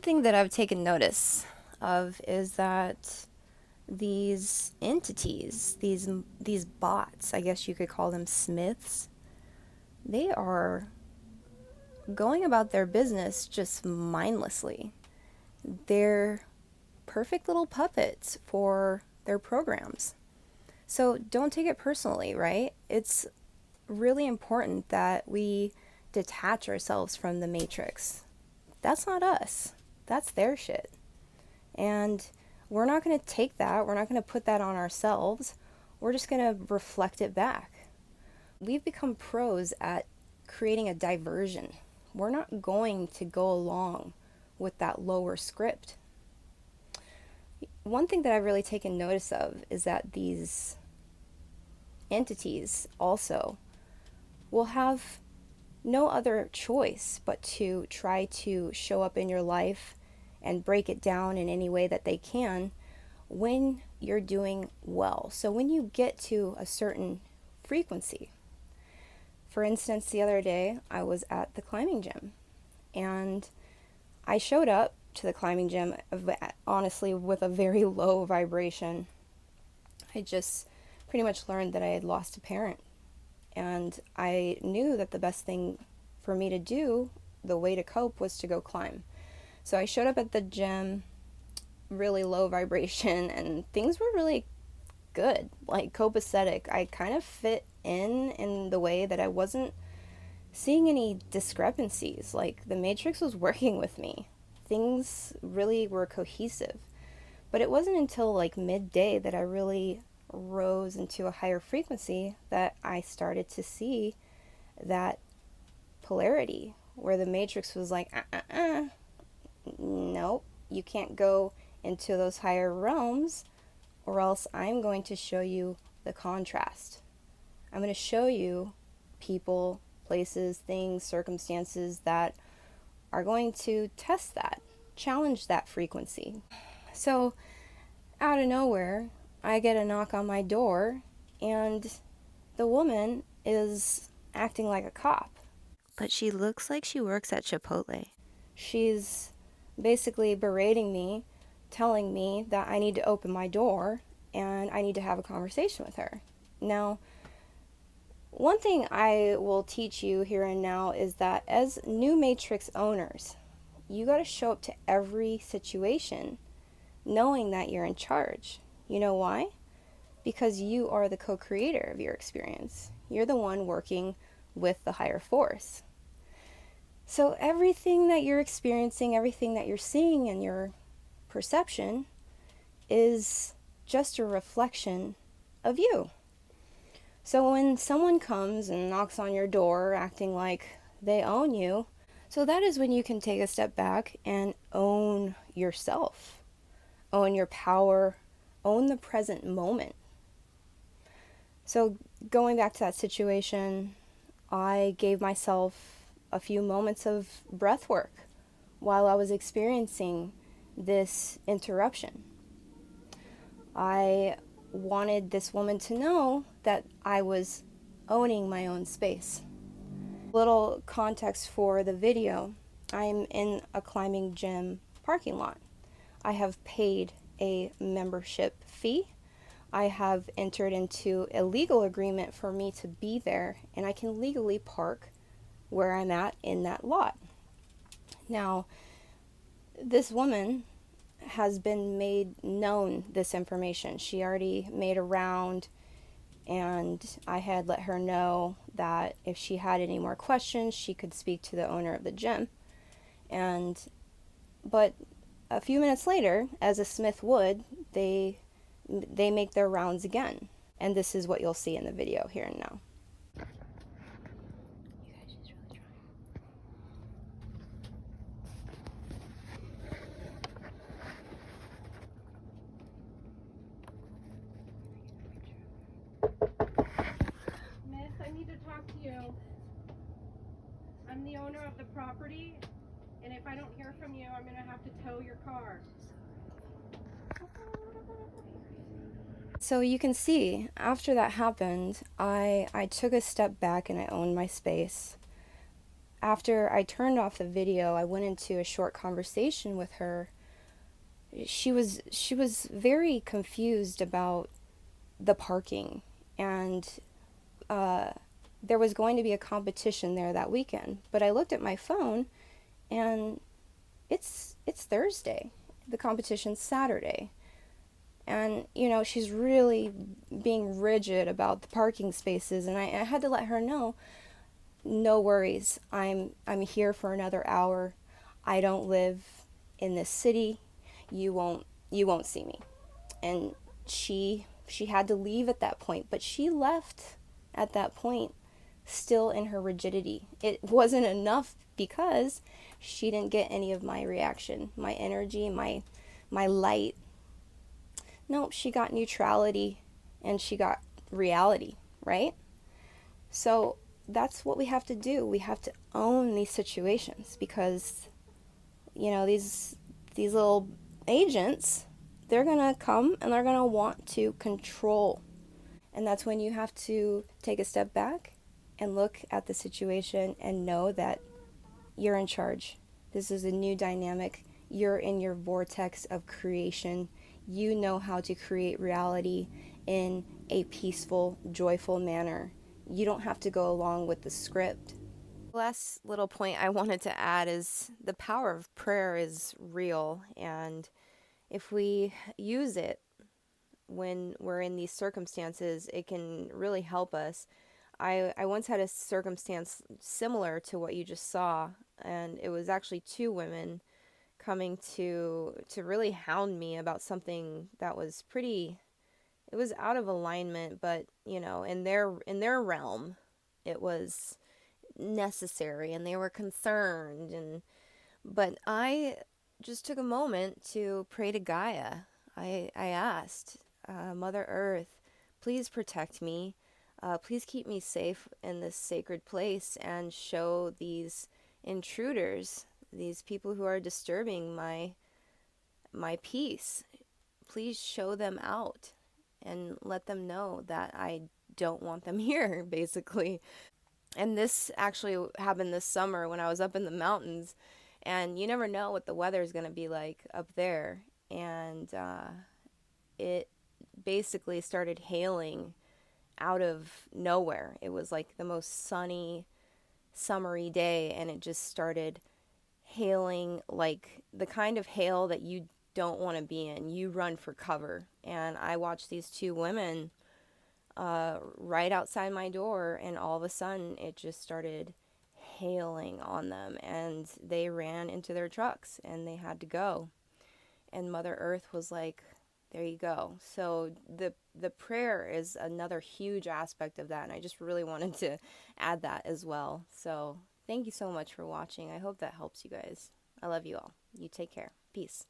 thing that I've taken notice of is that these entities, these bots, I guess you could call them smiths, they are going about their business just mindlessly. They're perfect little puppets for their programs. So don't take it personally, right? It's really important that we detach ourselves from the matrix. That's not us. That's their shit. And we're not going to take that, we're not going to put that on ourselves. We're just going to reflect it back. We've become pros at creating a diversion. We're not going to go along with that lower script. One thing that I've really taken notice of is that these entities also will have no other choice but to try to show up in your life and break it down in any way that they can when you're doing well. So when you get to a certain frequency. For instance, the other day I was at the climbing gym and I showed up to the climbing gym honestly with a very low vibration. I just pretty much learned that I had lost a parent, and I knew that the best thing for me to do, the way to cope, was to go climb. So I showed up at the gym really low vibration and things were really good, like copacetic. I kind of fit in the way that I wasn't seeing any discrepancies. Like the matrix was working with me. Things really were cohesive. But it wasn't until like midday that I really rose into a higher frequency that I started to see that polarity where the matrix was like, nope, you can't go into those higher realms, or else I'm going to show you the contrast. I'm going to show you people, places, things, circumstances that are going to test that, challenge that frequency. So, out of nowhere, I get a knock on my door, and the woman is acting like a cop. But she looks like she works at Chipotle. She's basically berating me, telling me that I need to open my door and I need to have a conversation with her. Now, one thing I will teach you here and now is that as new Matrix owners, you got to show up to every situation knowing that you're in charge. You know why? Because you are the co-creator of your experience. You're the one working with the higher force. So everything that you're experiencing, everything that you're seeing in your perception is just a reflection of you. So when someone comes and knocks on your door acting like they own you, so that is when you can take a step back and own yourself, own your power, own the present moment. So going back to that situation, I gave myself a few moments of breath work while I was experiencing this interruption. I wanted this woman to know that I was owning my own space. Little context for the video: I'm in a climbing gym parking lot. I have paid a membership fee. I have entered into a legal agreement for me to be there, and I can legally park where I'm at in that lot. Now, this woman has been made known this information. She already made a round, and I had let her know that if she had any more questions, she could speak to the owner of the gym. But a few minutes later, as a Smith would, they make their rounds again. And this is what you'll see in the video here and now. You guys, she's really trying. Miss, I need to talk to you. I'm the owner of the property, and if I don't hear from you, I'm going to have to tow your car. So you can see, after that happened, I took a step back and I owned my space. after I turned off the video, I went into a short conversation with her. She was very confused about the parking, and uh, there was going to be a competition there that weekend. But I looked at my phone, and it's Thursday. The competition's Saturday. And she's really being rigid about the parking spaces, and I had to let her know, no worries. I'm here for another hour. I don't live in this city. You won't see me. And she had to leave at that point, but she left at that point still in her rigidity. It wasn't enough because she didn't get any of my reaction, my energy, my light. No, she got neutrality and she got reality, right? So that's what we have to do. We have to own these situations because these little agents, they're going to come and they're going to want to control. And that's when you have to take a step back and look at the situation and know that you're in charge. This is a new dynamic. You're in your vortex of creation. You know how to create reality in a peaceful, joyful manner. You don't have to go along with the script. Last little point I wanted to add is the power of prayer is real, and if we use it when we're in these circumstances, it can really help us. I once had a circumstance similar to what you just saw, and it was actually two women coming to really hound me about something that was pretty, it was out of alignment, but in their realm it was necessary and they were concerned. And but I just took a moment to pray to Gaia. I asked, Mother Earth, please protect me. Please keep me safe in this sacred place and show these intruders, these people who are disturbing my peace. Please show them out and let them know that I don't want them here, basically. And this actually happened this summer when I was up in the mountains, and you never know what the weather is going to be like up there. And it basically started hailing out of nowhere. It was like the most sunny, summery day, and it just started hailing, like the kind of hail that you don't want to be in. You run for cover. And I watched these two women right outside my door, and all of a sudden it just started hailing on them, and they ran into their trucks and they had to go. And Mother Earth was like, there you go. So the prayer is another huge aspect of that, and I just really wanted to add that as well. So thank you so much for watching. I hope that helps you guys. I love you all. You take care. Peace.